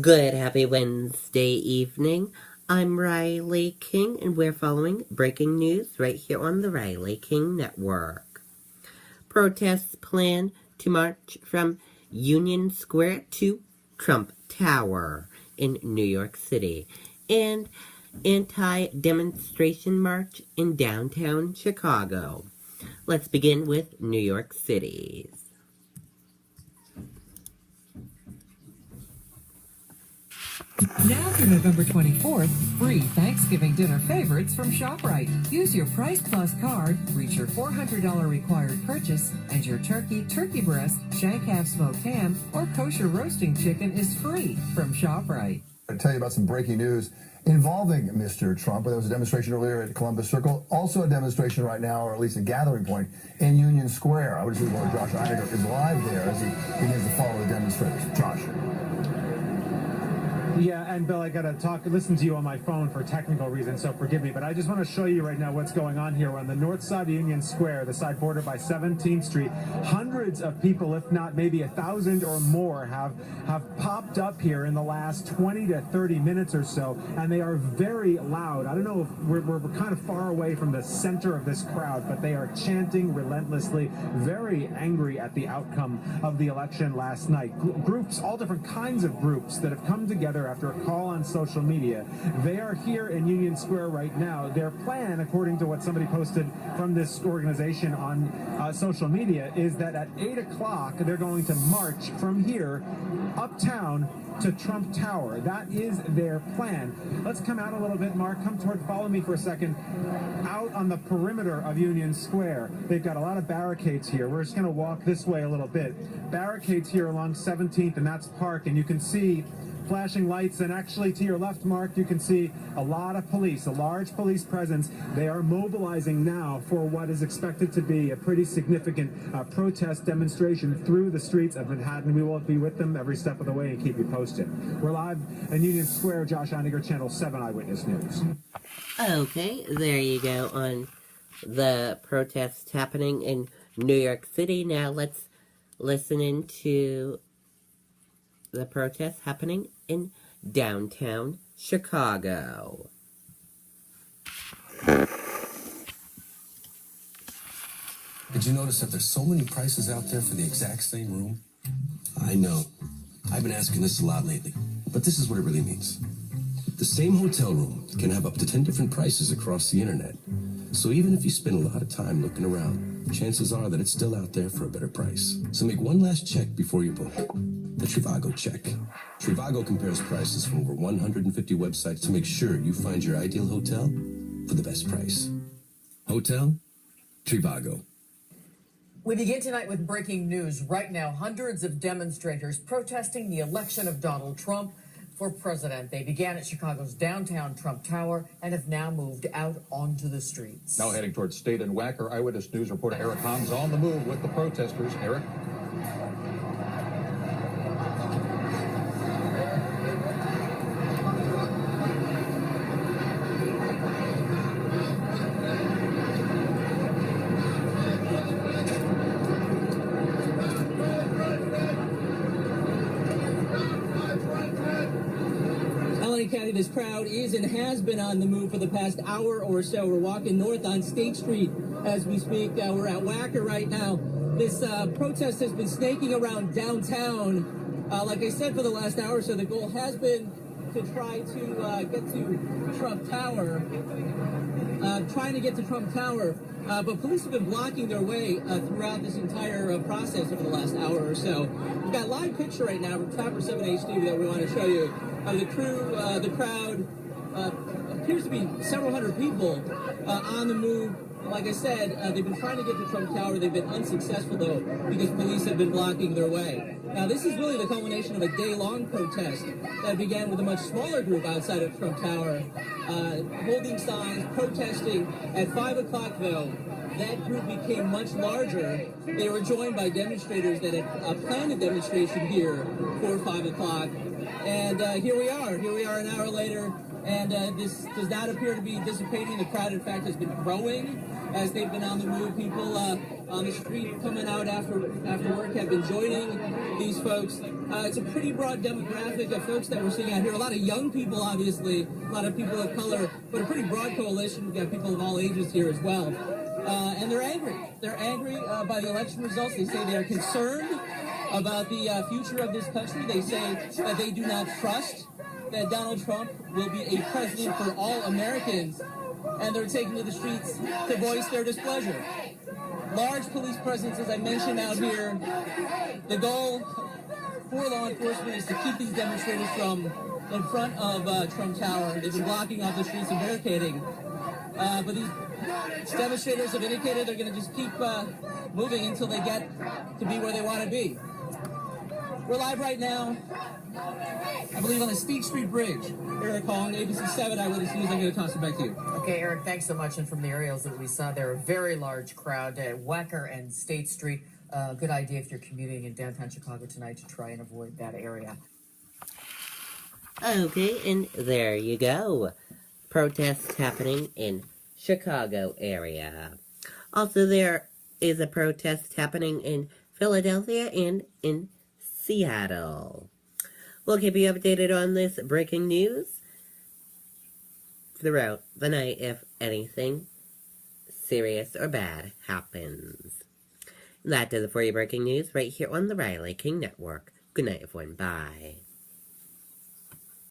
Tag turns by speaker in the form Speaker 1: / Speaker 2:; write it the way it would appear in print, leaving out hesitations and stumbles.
Speaker 1: Good, happy Wednesday evening. I'm Riley King, and we're following breaking news right here on the Riley King Network. Protests plan to march from Union Square to Trump Tower in New York City, and anti-demonstration march in downtown Chicago. Let's begin with New York City.
Speaker 2: Now through November 24th, free Thanksgiving dinner favorites from ShopRite. Use your Price Plus card, reach your $400 required purchase, and your turkey breast, shank half smoked ham, or kosher roasting chicken is free from ShopRite.
Speaker 3: I'll tell you about some breaking news involving Mr. Trump. There was a demonstration earlier at Columbus Circle, also a demonstration right now, or at least a gathering point, in Union Square. I would just where Josh Einiger is live there as he begins to follow the demonstrators. Josh.
Speaker 4: Yeah, and Bill, I gotta listen to you on my phone for technical reasons, so forgive me, but I just want to show you right now what's going on here. We're on the north side of Union Square, the side bordered by 17th Street. Hundreds of people, if not maybe 1,000 or more, have popped up here in the last 20 to 30 minutes or so, and they are very loud. I don't know if we're kind of far away from the center of this crowd, but they are chanting relentlessly, very angry at the outcome of the election last night. Groups, all different kinds of groups that have come together after a call on social media. They are here in Union Square right now. Their plan, according to what somebody posted from this organization on social media, is that at 8 o'clock they're going to march from here uptown to Trump Tower. That is their plan. Let's come out a little bit, Mark. Follow me for a second. Out on the perimeter of Union Square, they've got a lot of barricades here. We're just going to walk this way a little bit. Barricades here along 17th, and that's Park, and you can see flashing lights, and actually to your left, Mark, you can see a lot of police, a large police presence. They are mobilizing now for what is expected to be a pretty significant protest demonstration through the streets of Manhattan. We will be with them every step of the way and keep you posted. We're live in Union Square. Josh Einiger, Channel 7 Eyewitness News.
Speaker 1: Okay, there you go on the protests happening in New York City. Now let's listen into the protests happening in downtown Chicago.
Speaker 5: Did you notice that there's so many prices out there for the exact same room? I know. I've been asking this a lot lately, but this is what it really means. The same hotel room can have up to 10 different prices across the internet. So even if you spend a lot of time looking around, chances are that it's still out there for a better price. So make one last check before you book. The Trivago check. Trivago compares prices from over 150 websites to make sure you find your ideal hotel for the best price. Hotel Trivago.
Speaker 6: We begin tonight with breaking news. Right now, hundreds of demonstrators protesting the election of Donald Trump for president. They began at Chicago's downtown Trump Tower and have now moved out onto the streets.
Speaker 7: Now heading towards State and Wacker, Eyewitness News reporter Eric Hahn's on the move with the protesters. Eric?
Speaker 8: County, this crowd is and has been on the move for the past hour or so. We're walking north on State Street as we speak. We're at Wacker right now. This protest has been snaking around downtown. Like I said, for the last hour or so, the goal has been to try to get to Trump Tower. But police have been blocking their way throughout this entire process over the last hour or so. We've got a live picture right now from Trapper 7 HD that we want to show you. The crowd appears to be several hundred people on the move. Like I said, they've been trying to get to Trump Tower. They've been unsuccessful, though, because police have been blocking their way. Now, this is really the culmination of a day-long protest that began with a much smaller group outside of Trump Tower, holding signs, protesting. At 5 o'clock, though, that group became much larger. They were joined by demonstrators that had planned a demonstration here for 5 o'clock. And here we are an hour later, and this does not appear to be dissipating. The crowd, in fact, has been growing. as they've been on the move. People on the street coming out after work have been joining these folks. It's a pretty broad demographic of folks that we're seeing out here. A lot of young people, obviously, a lot of people of color, but a pretty broad coalition. We've got people of all ages here as well. And they're angry. They're angry by the election results. They say they are concerned about the future of this country. They say that they do not trust that Donald Trump will be a president for all Americans, and they're taking to the streets to voice their displeasure. Large police presence, as I mentioned, out here. The goal for law enforcement is to keep these demonstrators from in front of Trump Tower. They've been blocking off the streets and barricading. But these demonstrators have indicated they're going to just keep moving until they get to be where they want to be. We're live right now, I believe, on the State Street Bridge. Eric Hong, ABC 7 Eyewitness News. I'm going to toss it back to you.
Speaker 6: Okay, Eric, thanks so much. And from the aerials that we saw there, a very large crowd at Wacker and State Street. Good idea if you're commuting in downtown Chicago tonight to try and avoid that area.
Speaker 1: Okay, and there you go. Protests happening in Chicago area. Also, there is a protest happening in Philadelphia and in Seattle. We'll keep you updated on this breaking news throughout the night if anything serious or bad happens. That does it for your breaking news right here on the Riley King Network. Good night, everyone. Bye.